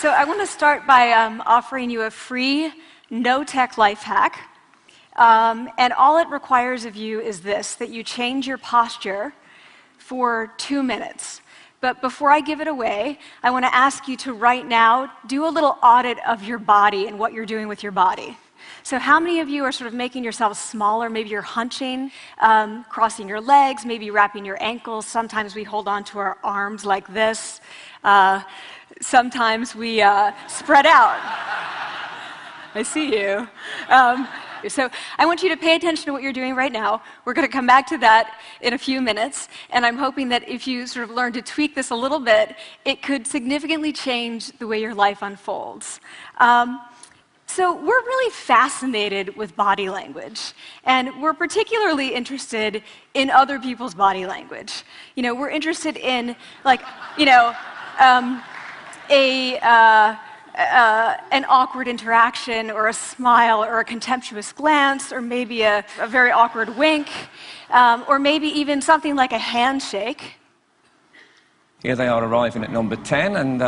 So I want to start by offering you a free, no-tech life hack. And all it requires of you is this, that you change your posture for 2 minutes. But before I give it away, I want to ask you to right now do a little audit of your body and what you're doing with your body. So how many of you are sort of making yourselves smaller? Maybe you're hunching, crossing your legs, maybe wrapping your ankles. Sometimes we hold on to our arms like this. Sometimes we spread out. I see you. So I want you to pay attention to what you're doing right now. We're going to come back to that in a few minutes, and I'm hoping that if you sort of learn to tweak this a little bit, it could significantly change the way your life unfolds. So we're really fascinated with body language, and we're particularly interested in other people's body language. You know, we're interested in, like, you know, an awkward interaction, or a smile, or a contemptuous glance, or maybe a very awkward wink, or maybe even something like a handshake. Here they are arriving at number 10, and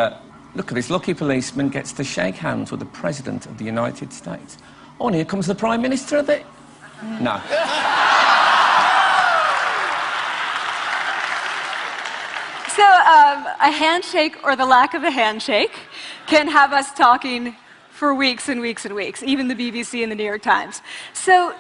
look at this lucky policeman gets to shake hands with the President of the United States. Oh, and here comes the Prime Minister of it. No. So a handshake, or the lack of a handshake, can have us talking for weeks and weeks and weeks, even the BBC and the New York Times. So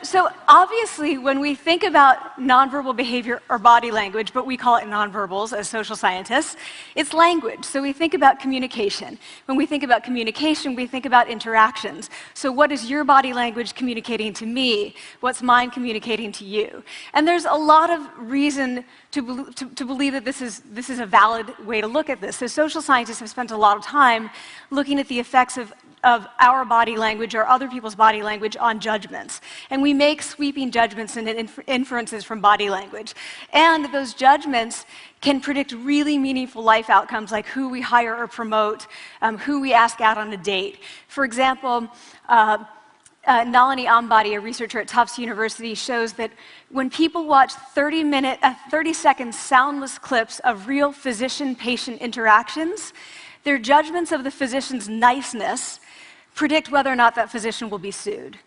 obviously, when we think about nonverbal behavior or body language, but we call it nonverbals as social scientists, it's language. So we think about communication. When we think about communication, we think about interactions. So what is your body language communicating to me? What's mine communicating to you? And there's a lot of reason to believe that this is a valid way to look at this. So social scientists have spent a lot of time looking at the effects of our body language or other people's body language on judgments. And we make sweeping judgments and inferences from body language. And those judgments can predict really meaningful life outcomes, like who we hire or promote, who we ask out on a date. For example, Nalini Ambady, a researcher at Tufts University, shows that when people watch 30-second soundless clips of real physician-patient interactions, their judgments of the physician's niceness predict whether or not that physician will be sued.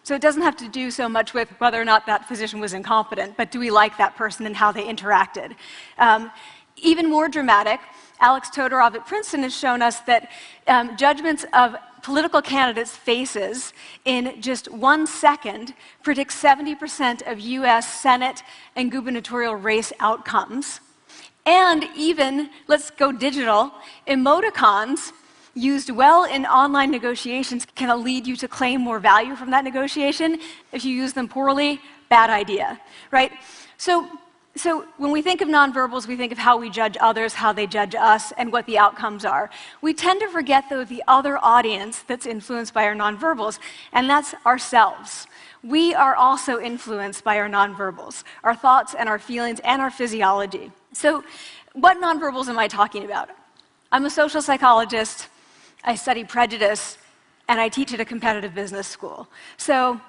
So it doesn't have to do so much with whether or not that physician was incompetent, but do we like that person and how they interacted? Even more dramatic, Alex Todorov at Princeton has shown us that judgments of political candidates' faces in just 1 second predict 70% of US Senate and gubernatorial race outcomes. And even, let's go digital, emoticons used well in online negotiations can lead you to claim more value from that negotiation. If you use them poorly, bad idea, right? So when we think of nonverbals, we think of how we judge others, how they judge us, and what the outcomes are. We tend to forget, though, the other audience that's influenced by our nonverbals, and that's ourselves. We are also influenced by our nonverbals, our thoughts and our feelings and our physiology. So what nonverbals am I talking about? I'm a social psychologist, I study prejudice, and I teach at a competitive business school. So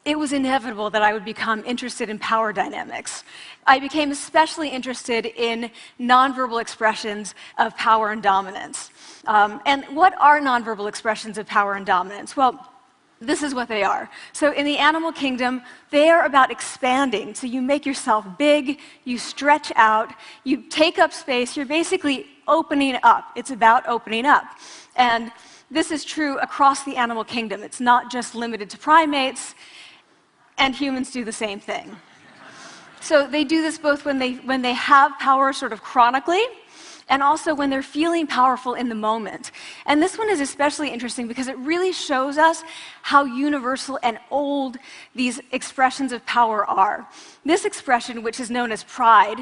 it was inevitable that I would become interested in power dynamics. I became especially interested in nonverbal expressions of power and dominance. And what are nonverbal expressions of power and dominance? Well, this is what they are. So in the animal kingdom, they are about expanding. So you make yourself big, you stretch out, you take up space, you're basically opening up. It's about opening up. And this is true across the animal kingdom. It's not just limited to primates, and humans do the same thing. So they do this both when they have power sort of chronically, and also when they're feeling powerful in the moment. And this one is especially interesting because it really shows us how universal and old these expressions of power are. This expression, which is known as pride,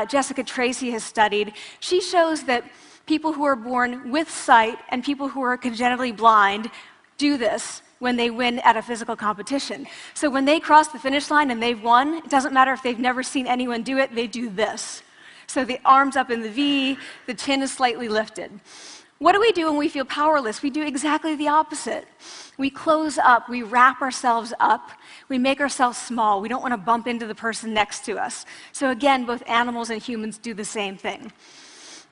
Jessica Tracy has studied, she shows that people who are born with sight and people who are congenitally blind do this when they win at a physical competition. So when they cross the finish line and they've won, it doesn't matter if they've never seen anyone do it, they do this. So the arms up in the V, the chin is slightly lifted. What do we do when we feel powerless? We do exactly the opposite. We close up, we wrap ourselves up, we make ourselves small. We don't want to bump into the person next to us. So again, both animals and humans do the same thing.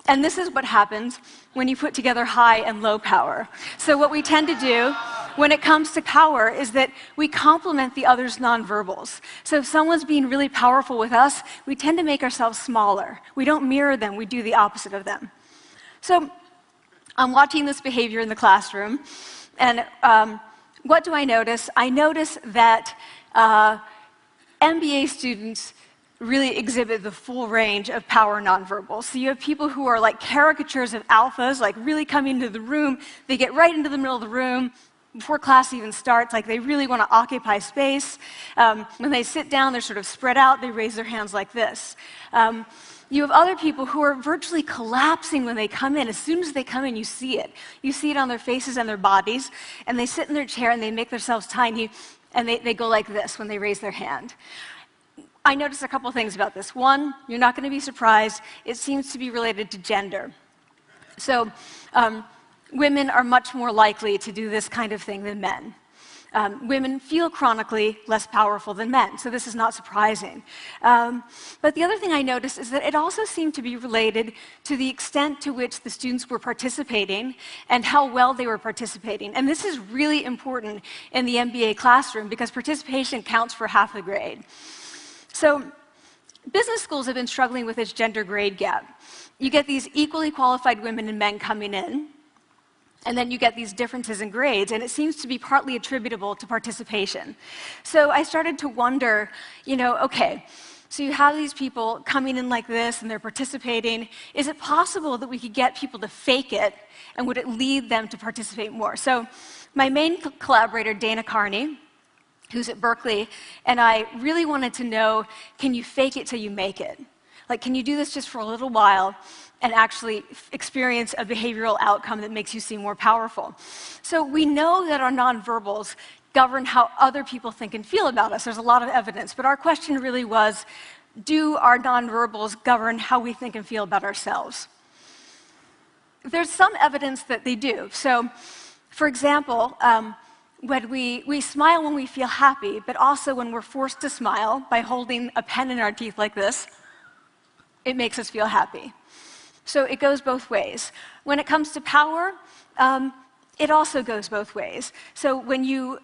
And this is what happens when you put together high and low power. So what we tend to do when it comes to power is that we complement the other's nonverbals. So if someone's being really powerful with us, we tend to make ourselves smaller. We don't mirror them, we do the opposite of them. So I'm watching this behavior in the classroom, and what do I notice? I notice that MBA students really exhibit the full range of power nonverbals. So you have people who are like caricatures of alphas, like really coming into the room. They get right into the middle of the room before class even starts, like they really want to occupy space. When they sit down, they're sort of spread out. They raise their hands like this. You have other people who are virtually collapsing when they come in. As soon as they come in, you see it. You see it on their faces and their bodies, and they sit in their chair and they make themselves tiny, and they go like this when they raise their hand. I noticed a couple things about this. One, you're not going to be surprised, it seems to be related to gender. So women are much more likely to do this kind of thing than men. Women feel chronically less powerful than men, so this is not surprising. But the other thing I noticed is that it also seemed to be related to the extent to which the students were participating and how well they were participating. And this is really important in the MBA classroom because participation counts for half the grade. So business schools have been struggling with this gender grade gap. You get these equally qualified women and men coming in, and then you get these differences in grades, and it seems to be partly attributable to participation. So I started to wonder, okay, so you have these people coming in like this, and they're participating. Is it possible that we could get people to fake it, and would it lead them to participate more? So my main collaborator, Dana Carney, who's at Berkeley, and I really wanted to know, can you fake it till you make it? Like, can you do this just for a little while and actually experience a behavioral outcome that makes you seem more powerful? So we know that our nonverbals govern how other people think and feel about us. There's a lot of evidence, but our question really was, do our nonverbals govern how we think and feel about ourselves? There's some evidence that they do. So, for example, when we smile when we feel happy, but also when we're forced to smile by holding a pen in our teeth like this, it makes us feel happy. So it goes both ways. When it comes to power, it also goes both ways. So when you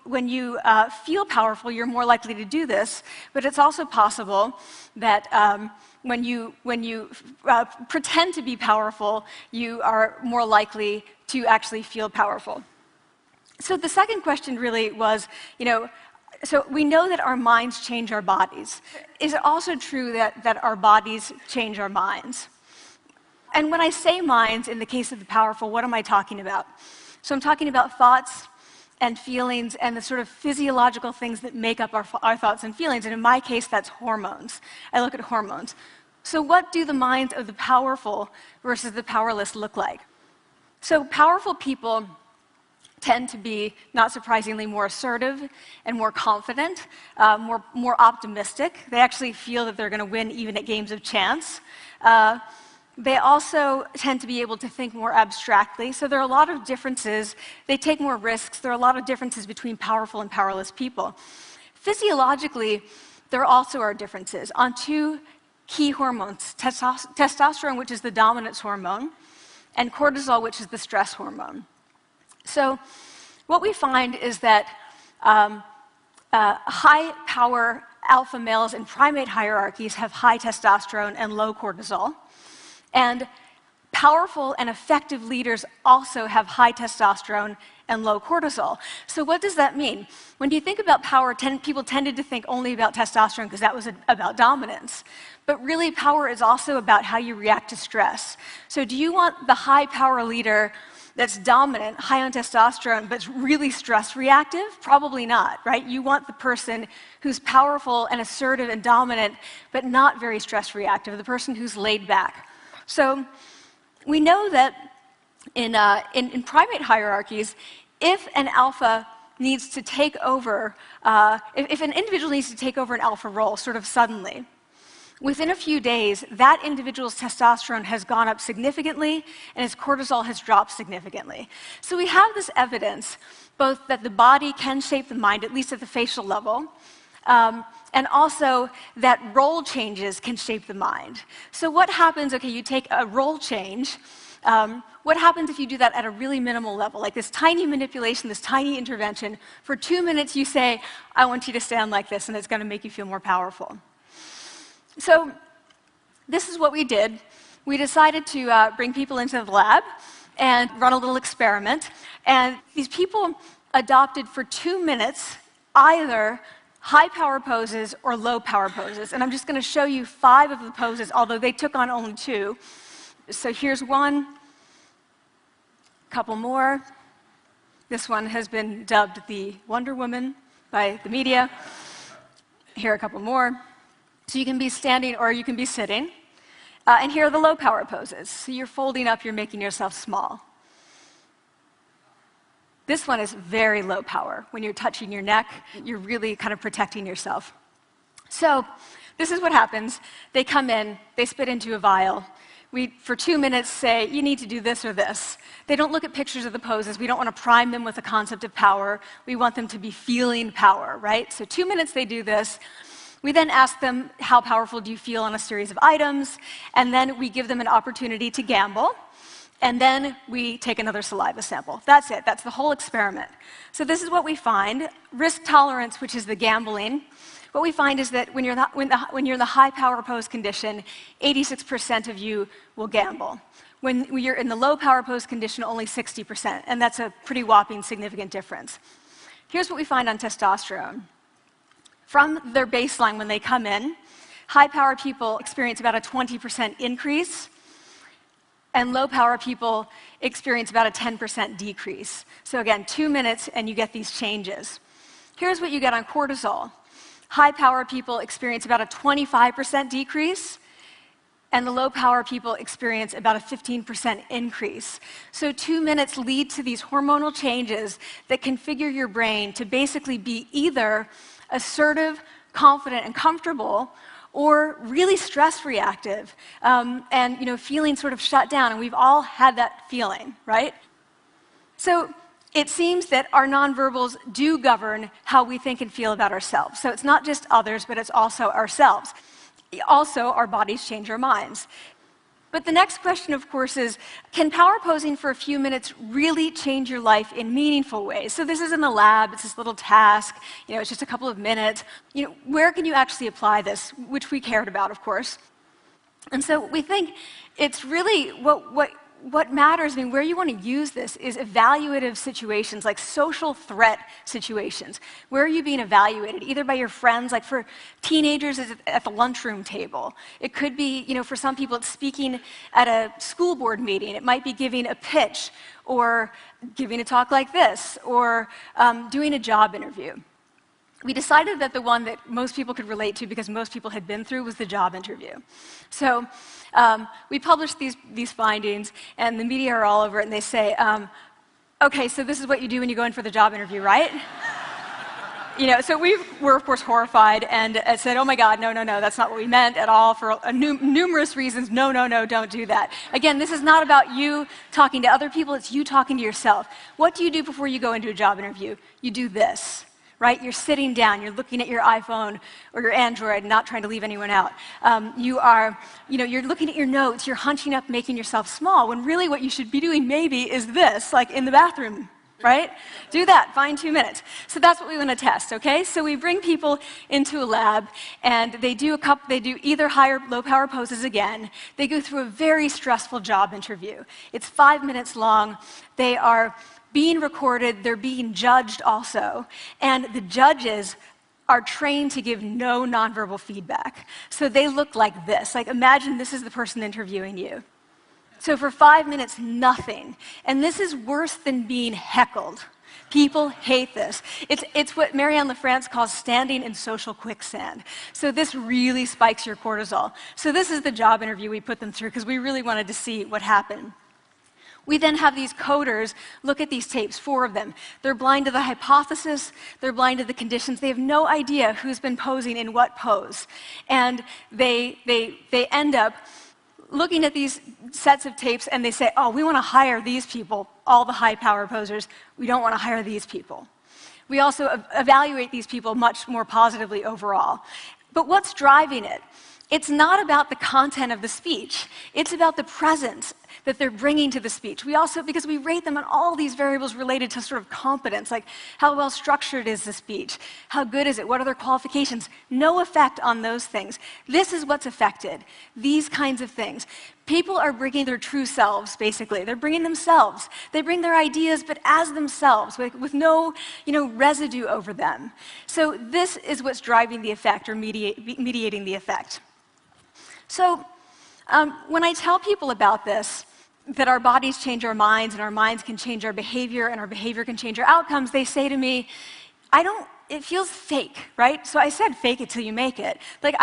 feel powerful, you're more likely to do this, but it's also possible that when you pretend to be powerful, you are more likely to actually feel powerful. So the second question really was, so we know that our minds change our bodies. Is it also true that our bodies change our minds? And when I say minds, in the case of the powerful, what am I talking about? So I'm talking about thoughts and feelings and the sort of physiological things that make up our thoughts and feelings. And in my case, that's hormones. I look at hormones. So what do the minds of the powerful versus the powerless look like? So powerful people tend to be, not surprisingly, more assertive and more confident, more optimistic. They actually feel that they're going to win even at games of chance. They also tend to be able to think more abstractly. So there are a lot of differences. They take more risks. There are a lot of differences between powerful and powerless people. Physiologically, there also are differences on two key hormones, testosterone, which is the dominance hormone, and cortisol, which is the stress hormone. So what we find is that high-power alpha males in primate hierarchies have high testosterone and low cortisol, and powerful and effective leaders also have high testosterone and low cortisol. So what does that mean? When you think about power, people tended to think only about testosterone because that was about dominance. But really, power is also about how you react to stress. So do you want the high-power leader that's dominant, high on testosterone, but really stress reactive? Probably not, right? You want the person who's powerful and assertive and dominant, but not very stress reactive, the person who's laid back. So we know that in primate hierarchies, if an alpha needs to take over, if an individual needs to take over an alpha role sort of suddenly, within a few days, that individual's testosterone has gone up significantly and his cortisol has dropped significantly. So we have this evidence, both that the body can shape the mind, at least at the facial level, and also that role changes can shape the mind. So what happens, okay, you take a role change, what happens if you do that at a really minimal level, like this tiny manipulation, this tiny intervention? For 2 minutes you say, I want you to stand like this, and it's going to make you feel more powerful. So this is what we did. We decided to bring people into the lab and run a little experiment. And these people adopted for 2 minutes either high power poses or low power poses. And I'm just going to show you 5 of the poses, although they took on only 2. So here's one, a couple more. This one has been dubbed the Wonder Woman by the media. Here are a couple more. So you can be standing or you can be sitting. And here are the low power poses. So you're folding up, you're making yourself small. This one is very low power. When you're touching your neck, you're really kind of protecting yourself. So this is what happens. They come in, they spit into a vial. We, for 2 minutes, say, you need to do this or this. They don't look at pictures of the poses. We don't want to prime them with the concept of power. We want them to be feeling power, right? So 2 minutes they do this. We then ask them, how powerful do you feel on a series of items? And then we give them an opportunity to gamble. And then we take another saliva sample. That's it. That's the whole experiment. So this is what we find. Risk tolerance, which is the gambling. What we find is that when you're in the high power pose condition, 86% of you will gamble. When you're in the low power pose condition, only 60%. And that's a pretty whopping significant difference. Here's what we find on testosterone. From their baseline when they come in, high power people experience about a 20% increase, and low power people experience about a 10% decrease. So again, 2 minutes and you get these changes. Here's what you get on cortisol. High power people experience about a 25% decrease, and the low power people experience about a 15% increase. So 2 minutes lead to these hormonal changes that configure your brain to basically be either assertive, confident, and comfortable, or really stress reactive, and feeling sort of shut down. And we've all had that feeling, right? So it seems that our nonverbals do govern how we think and feel about ourselves. So it's not just others, but it's also ourselves. Also, our bodies change our minds. But the next question, of course, is, can power posing for a few minutes really change your life in meaningful ways? So this is in the lab, it's this little task, it's just a couple of minutes. Where can you actually apply this, which we cared about, of course. And so we think it's really what matters, where you want to use this is evaluative situations, like social threat situations. Where are you being evaluated? Either by your friends, like for teenagers, it's at the lunchroom table. It could be, for some people, it's speaking at a school board meeting. It might be giving a pitch, or giving a talk like this, or doing a job interview. We decided that the one that most people could relate to, because most people had been through, was the job interview. So we published these findings, and the media are all over it, and they say, okay, so this is what you do when you go in for the job interview, right? So we were, of course, horrified and said, oh my God, no, that's not what we meant at all, for numerous reasons. No, don't do that. Again, this is not about you talking to other people, it's you talking to yourself. What do you do before you go into a job interview? You do this. Right? You're sitting down, you're looking at your iPhone or your Android, not trying to leave anyone out. You're looking at your notes, you're hunching up, making yourself small, when really what you should be doing maybe is this, like in the bathroom, right? Do that, find 2 minutes. So that's what we want to test, okay? So we bring people into a lab, and they do either high or low power poses again. They go through a very stressful job interview. It's 5 minutes long. They are being recorded, they're being judged also, and the judges are trained to give no nonverbal feedback. So they look like this. Like, imagine this is the person interviewing you. So for 5 minutes, nothing. And this is worse than being heckled. People hate this. It's what Marianne LaFrance calls standing in social quicksand. So this really spikes your cortisol. So this is the job interview we put them through, because we really wanted to see what happened. We then have these coders look at these tapes, 4 of them. They're blind to the hypothesis, they're blind to the conditions. They have no idea who's been posing in what pose. And they end up looking at these sets of tapes, and they say, oh, we want to hire these people, all the high power posers. We don't want to hire these people. We also evaluate these people much more positively overall. But what's driving it? It's not about the content of the speech. It's about the presence that they're bringing to the speech. We also, because we rate them on all these variables related to sort of competence, like how well structured is the speech? How good is it? What are their qualifications? No effect on those things. This is what's affected, these kinds of things. People are bringing their true selves, basically. They're bringing themselves. They bring their ideas, but as themselves, with no residue over them. So this is what's driving the effect or mediating the effect. So when I tell people about this, that our bodies change our minds and our minds can change our behavior and our behavior can change our outcomes, they say to me, it feels fake, right? So I said fake it till you make it. Like,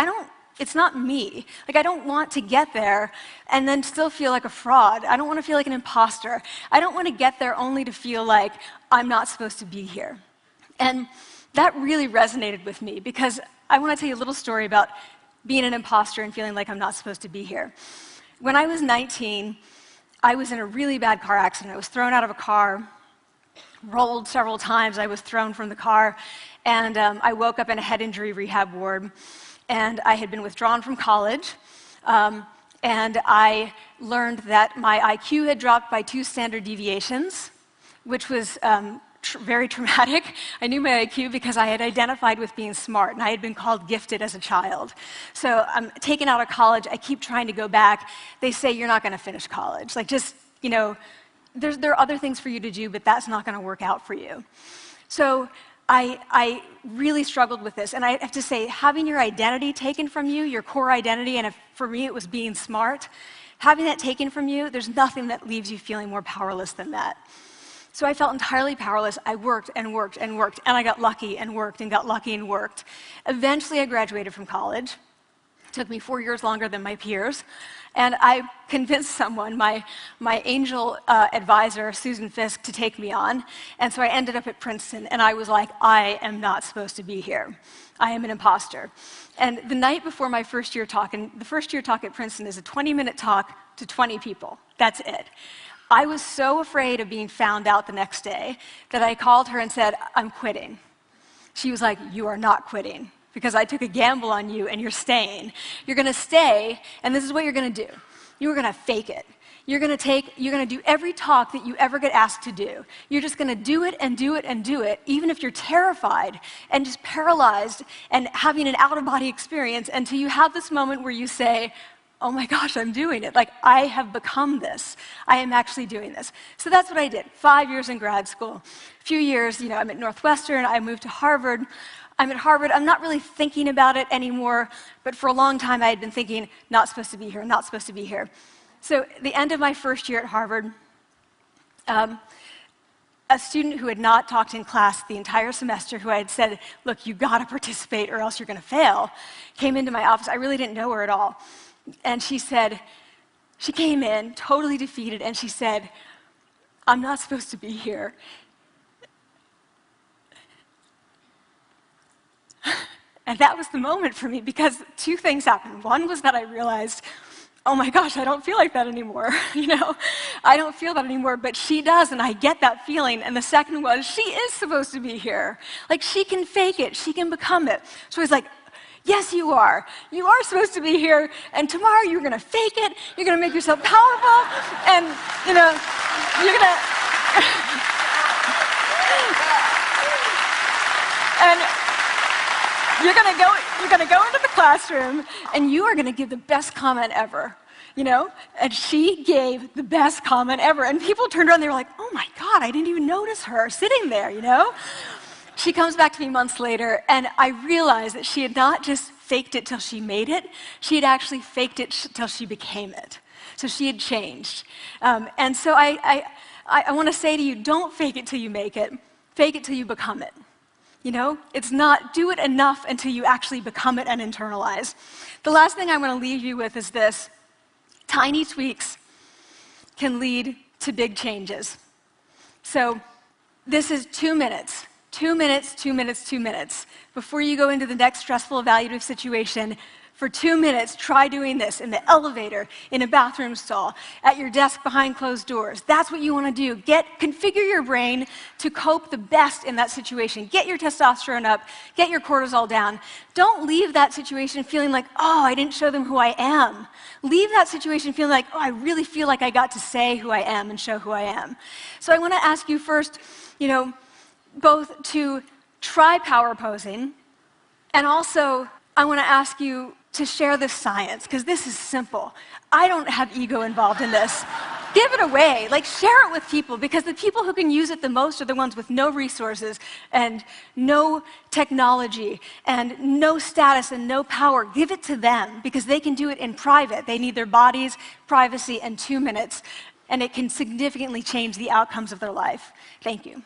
it's not me. Like, I don't want to get there and then still feel like a fraud. I don't want to feel like an imposter. I don't want to get there only to feel like I'm not supposed to be here. And that really resonated with me because I want to tell you a little story about being an imposter and feeling like I'm not supposed to be here. When I was 19, I was in a really bad car accident. I was thrown out of a car, rolled several times. I was thrown from the car, and I woke up in a head injury rehab ward. And I had been withdrawn from college, and I learned that my IQ had dropped by 2 standard deviations, which was very traumatic. I knew my IQ because I had identified with being smart, and I had been called gifted as a child. So I'm taken out of college. I keep trying to go back. They say, you're not going to finish college. Like, just, there are other things for you to do, but that's not going to work out for you. So I really struggled with this, and I have to say, having your identity taken from you, your core identity, and for me it was being smart, having that taken from you, there's nothing that leaves you feeling more powerless than that. So I felt entirely powerless. I worked and worked and worked, and I got lucky and worked and got lucky and worked. Eventually I graduated from college. It took me 4 years longer than my peers. And I convinced someone, my angel advisor, Susan Fisk, to take me on. And so I ended up at Princeton, and I was like, I am not supposed to be here. I am an imposter. And the night before my first year talk, and the first year talk at Princeton is a 20-minute talk to 20 people. That's it. I was so afraid of being found out the next day that I called her and said, I'm quitting. She was like, you are not quitting, because I took a gamble on you and you're staying. You're going to stay, and this is what you're going to do. You're going to fake it. You're going to do every talk that you ever get asked to do. You're just going to do it and do it and do it, even if you're terrified and just paralyzed and having an out-of-body experience, until you have this moment where you say, oh my gosh, I'm doing it. Like, I have become this. I am actually doing this. So that's what I did. 5 years in grad school. A few years, I'm at Northwestern. I moved to Harvard. I'm at Harvard. I'm not really thinking about it anymore, but for a long time I had been thinking, not supposed to be here, not supposed to be here. So at the end of my first year at Harvard, a student who had not talked in class the entire semester, who I had said, look, you got to participate or else you're going to fail, came into my office. I really didn't know her at all. And she came in totally defeated, and she said, I'm not supposed to be here. And that was the moment for me, because 2 things happened. One was that I realized, oh my gosh, I don't feel like that anymore. I don't feel that anymore, but she does, and I get that feeling. And the second was, she is supposed to be here. Like, she can fake it, she can become it. So I was like, yes, you are. You are supposed to be here, and tomorrow you're going to fake it, you're going to make yourself powerful, and, you're going to... and you're going to go into the classroom, and you are going to give the best comment ever, And she gave the best comment ever, and people turned around, they were like, oh my God, I didn't even notice her sitting there, She comes back to me months later, and I realized that she had not just faked it till she made it, she had actually faked it till she became it. So she had changed. And so I want to say to you, don't fake it till you make it. Fake it till you become it. It's not do it enough until you actually become it and internalize. The last thing I want to leave you with is this. Tiny tweaks can lead to big changes. So this is 2 minutes. 2 minutes, 2 minutes, 2 minutes. Before you go into the next stressful evaluative situation, For 2 minutes, try doing this in the elevator, in a bathroom stall, at your desk behind closed doors. That's what you want to do. Configure your brain to cope the best in that situation. Get your testosterone up, get your cortisol down. Don't leave that situation feeling like, oh, I didn't show them who I am. Leave that situation feeling like, oh, I really feel like I got to say who I am and show who I am. So I want to ask you first, both to try power posing, and also I want to ask you to share this science, because this is simple. I don't have ego involved in this. Give it away. Share it with people, because the people who can use it the most are the ones with no resources and no technology and no status and no power. Give it to them, because they can do it in private. They need their bodies, privacy, and 2 minutes, and it can significantly change the outcomes of their life. Thank you.